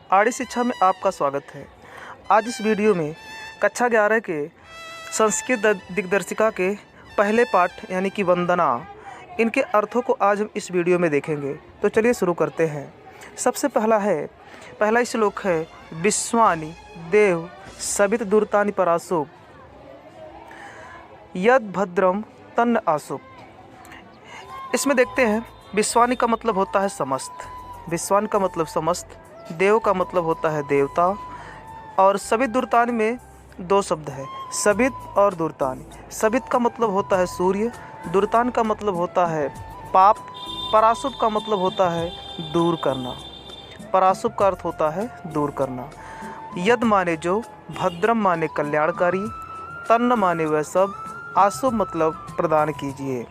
आड़ी शिक्षा में आपका स्वागत है। आज इस वीडियो में कक्षा 11 के संस्कृत दिग्दर्शिका के पहले पाठ यानी कि वंदना, इनके अर्थों को आज हम इस वीडियो में देखेंगे। तो चलिए शुरू करते हैं। सबसे पहला श्लोक है विश्वानि देव सवित दुर्तानि परासुप यद भद्रम तन्न आसुप। इसमें देखते हैं विश्वानि का मतलब होता है समस्त, विश्वान का मतलब समस्त, देव का मतलब होता है देवता, और सवित दुर्तानि में दो शब्द है, सवित और दुर्तानि। सवित का मतलब होता है सूर्य, दुर्तान का मतलब होता है पाप, परासुप का मतलब होता है दूर करना। परासुप का अर्थ होता है दूर करना। यद माने जो, भद्रम माने कल्याणकारी, तन्न माने वह सब, आसुप मतलब प्रदान कीजिए।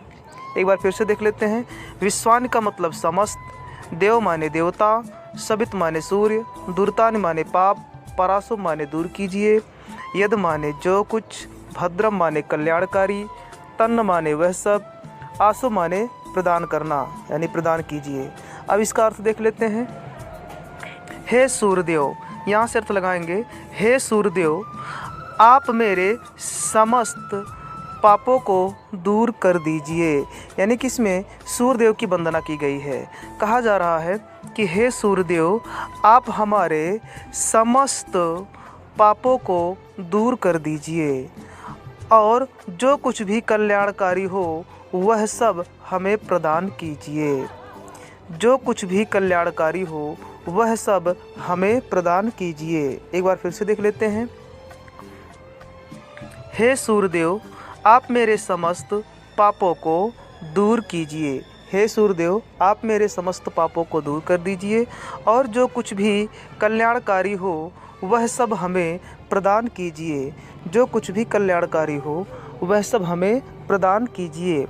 एक बार फिर से देख लेते हैं। विश्वान का मतलब समस्त, देव माने देवता, सवित माने सूर्य, दुर्तान माने पाप, परासुप माने दूर कीजिए, यद माने जो कुछ, भद्रम माने कल्याणकारी, तन्न माने वह सब, आसुप माने प्रदान करना यानी प्रदान कीजिए। अब इसका अर्थ देख लेते हैं। हे सूर्यदेव, यहाँ से अर्थ लगाएंगे, हे सूर्यदेव आप मेरे समस्त पापों को दूर कर दीजिए। यानी कि इसमें सूर्यदेव की वंदना की गई है। कहा जा रहा है कि हे सूर्यदेव आप हमारे समस्त पापों को दूर कर दीजिए और जो कुछ भी कल्याणकारी हो वह सब हमें प्रदान कीजिए। जो कुछ भी कल्याणकारी हो वह सब हमें प्रदान कीजिए। एक बार फिर से देख लेते हैं। हे सूर्यदेव आप मेरे समस्त पापों को दूर कीजिए। हे सूर्यदेव आप मेरे समस्त पापों को दूर कर दीजिए और जो कुछ भी कल्याणकारी हो वह सब हमें प्रदान कीजिए। जो कुछ भी कल्याणकारी हो वह सब हमें प्रदान कीजिए।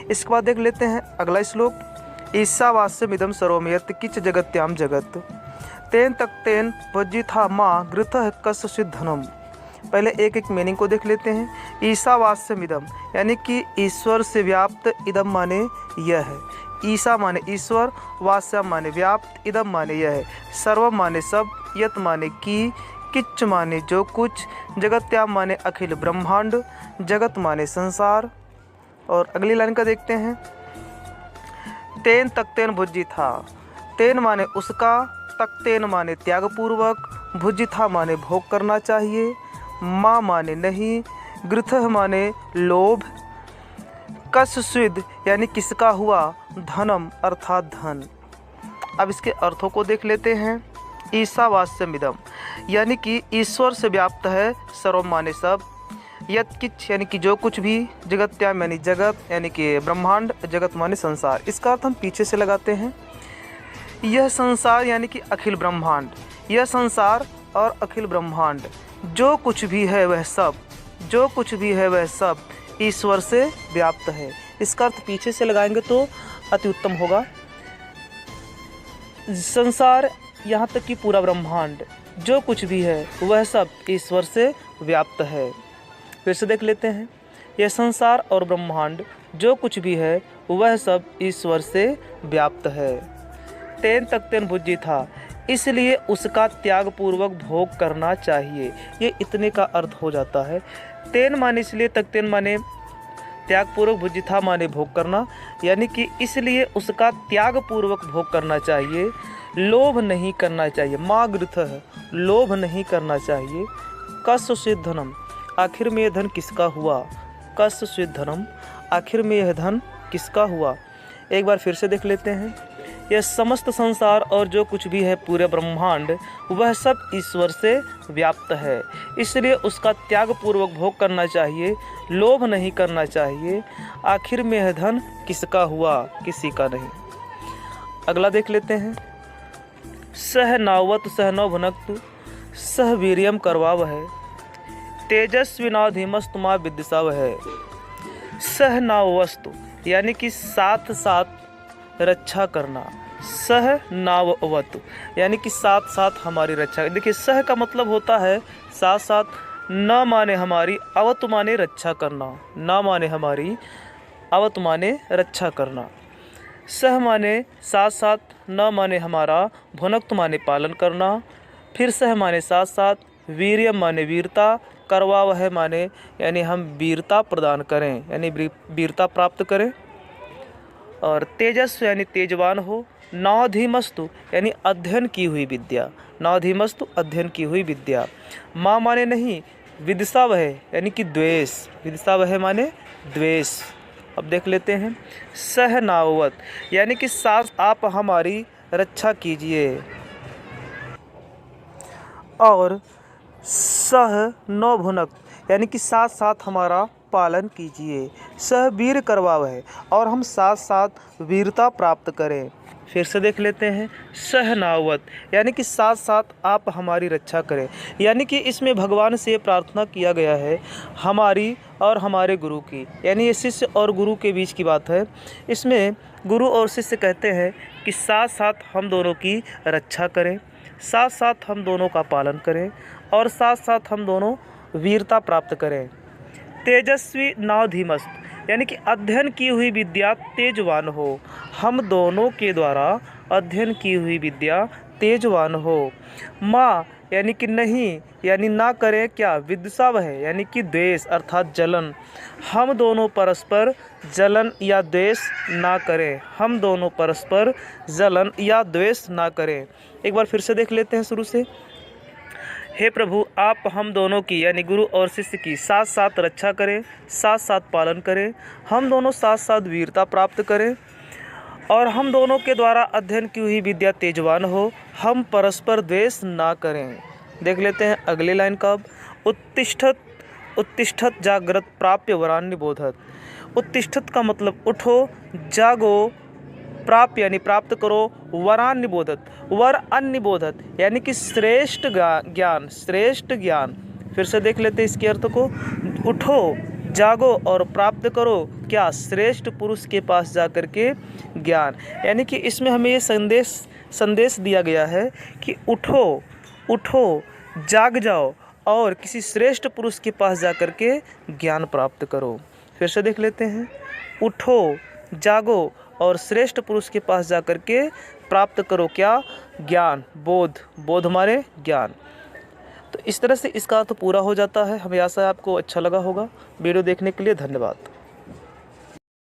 इसके बाद देख लेते हैं अगला श्लोक। ईशावास्यमिदं सर्वमयत् किच जगत्याम जगत तेन तक्तेन वज्जिथा माँ घृतः कस्य धनम। पहले एक एक मीनिंग को देख लेते हैं। ईशावास्यमिदं यानी कि ईश्वर से व्याप्त, इदम माने यह है। ईशा माने ईश्वर, वास्यम माने व्याप्त, इदम माने यह है, सर्वम माने सब, यत माने की, किच्च माने जो कुछ, जगत्याम माने अखिल ब्रह्मांड, जगत माने संसार। और अगली लाइन का देखते हैं। तेन तक्तेन भुज्जिथा, तेन माने उसका, तक्तेन माने त्यागपूर्वक, भुज्जिथा माने भोग करना चाहिए, माँ माने नहीं, गृथः माने लोभ, कस्विद यानी किसका हुआ, धनम अर्थात धन। अब इसके अर्थों को देख लेते हैं। ईशावास्यमिदं यानी कि ईश्वर से व्याप्त है, सर्वम माने सब, यत किच यानी कि जो कुछ भी, जगत्याम यानी जगत यानी कि ब्रह्मांड, जगत माने संसार। इसका अर्थ हम पीछे से लगाते हैं। यह संसार यानी कि अखिल ब्रह्मांड, यह संसार और अखिल ब्रह्मांड, जो कुछ भी है वह सब, जो कुछ भी है वह सब ईश्वर से व्याप्त है। इसका अर्थ पीछे से लगाएंगे तो अति उत्तम होगा। संसार यहाँ तक कि पूरा ब्रह्मांड, जो कुछ भी है वह सब ईश्वर से व्याप्त है। फिर से देख लेते हैं। यह संसार और ब्रह्मांड जो कुछ भी है वह सब ईश्वर से व्याप्त है। तेन तक्तेन भुज्जिथा इसलिए उसका त्याग पूर्वक भोग करना चाहिए। ये इतने का अर्थ हो जाता है। तेन माने इसलिए, तक्तेन माने त्याग पूर्वक, भुज्जिथा माने भोग करना, यानी कि इसलिए उसका त्याग पूर्वक भोग करना चाहिए, लोभ नहीं करना चाहिए। माँ गृथ है, लोभ नहीं करना चाहिए। कस्य धनम आखिर में यह धन किसका हुआ, कस्य धनम आखिर में यह धन किसका हुआ। एक बार फिर से देख लेते हैं। यह समस्त संसार और जो कुछ भी है पूरे ब्रह्मांड वह सब ईश्वर से व्याप्त है, इसलिए उसका त्याग पूर्वक भोग करना चाहिए, लोभ नहीं करना चाहिए। आखिर में यह धन किसका हुआ, किसी का नहीं। अगला देख लेते हैं। सह नावत सह नौ भुनक्तु सह वीर्यम करवावहै तेजस्विनाधीमस्तु मा विद्विषावहै। सह नावस्तु यानी कि साथ साथ रक्षा करना, सह नाववतु यानी कि साथ साथ हमारी रक्षा। देखिए सह का मतलब होता है साथ साथ, न माने हमारी, अवतु माने रक्षा करना, न माने हमारी, अवतु माने रक्षा करना। सह माने साथ साथ, न माने हमारा, भुनक्तु माने पालन करना, फिर सह माने साथ साथ, वीर्यम माने वीरता, करवावह माने यानी हम वीरता प्रदान करें, यानी वीरता प्राप्त करें। और तेजस्व यानी तेजवान हो। नवधीमस्तु यानी अध्ययन की हुई विद्या, नवधीमस्तु अध्ययन की हुई विद्या। माँ माने नहीं, विदिशावह यानी कि द्वेष, विदिशावह माने द्वेष। अब देख लेते हैं। सह नाववत यानी कि साथ आप हमारी रक्षा कीजिए। और सह नौभुनक यानी कि साथ साथ हमारा पालन कीजिए। सह वीर करवावह और हम साथ साथ वीरता प्राप्त करें। फिर से देख लेते हैं। सह नाववत यानी कि साथ साथ आप हमारी रक्षा करें, यानी कि इसमें भगवान से प्रार्थना किया गया है हमारी और हमारे गुरु की, यानी ये शिष्य और गुरु के बीच की बात है। इसमें गुरु और शिष्य कहते हैं कि साथ साथ हम दोनों की रक्षा करें, साथ साथ हम दोनों का पालन करें और साथ साथ हम दोनों वीरता प्राप्त करें। तेजस्वी नवधीमस्त यानी कि अध्ययन की हुई विद्या तेजवान हो, हम दोनों के द्वारा अध्ययन की हुई विद्या तेजवान हो। माँ यानी कि नहीं, यानी ना करें क्या, विद्वेषावह यानी कि द्वेष अर्थात जलन, हम दोनों परस्पर जलन या द्वेष ना करें, हम दोनों परस्पर जलन या द्वेष ना करें। एक बार फिर से देख लेते हैं शुरू से। हे प्रभु, आप हम दोनों की यानी गुरु और शिष्य की साथ साथ रक्षा करें, साथ साथ पालन करें, हम दोनों साथ साथ वीरता प्राप्त करें और हम दोनों के द्वारा अध्ययन की हुई विद्या तेजवान हो, हम परस्पर द्वेष ना करें। देख लेते हैं अगले लाइन का। अब उत्तिष्ठत, उत्तिष्ठत जागृत प्राप्य वरान निबोधत। उत्तिष्ठत का मतलब उठो, जागो, प्राप्य यानी प्राप्त करो, वरान निबोधत, वर अनिबोधत यानी कि श्रेष्ठ ज्ञान, श्रेष्ठ ज्ञान। फिर से देख लेते हैं इसके अर्थ को। उठो, जागो और प्राप्त करो क्या, श्रेष्ठ पुरुष के पास जाकर के ज्ञान, यानी कि इसमें हमें ये संदेश दिया गया है कि उठो, उठो, जाग जाओ और किसी श्रेष्ठ पुरुष के पास जाकर के ज्ञान प्राप्त करो। फिर से देख लेते हैं। उठो, जागो और श्रेष्ठ पुरुष के पास जाकर के प्राप्त करो क्या, ज्ञान, बोध, बोध हमारे ज्ञान। तो इस तरह से इसका अर्थ पूरा हो जाता है। हमें आशा है आपको अच्छा लगा होगा। वीडियो देखने के लिए धन्यवाद।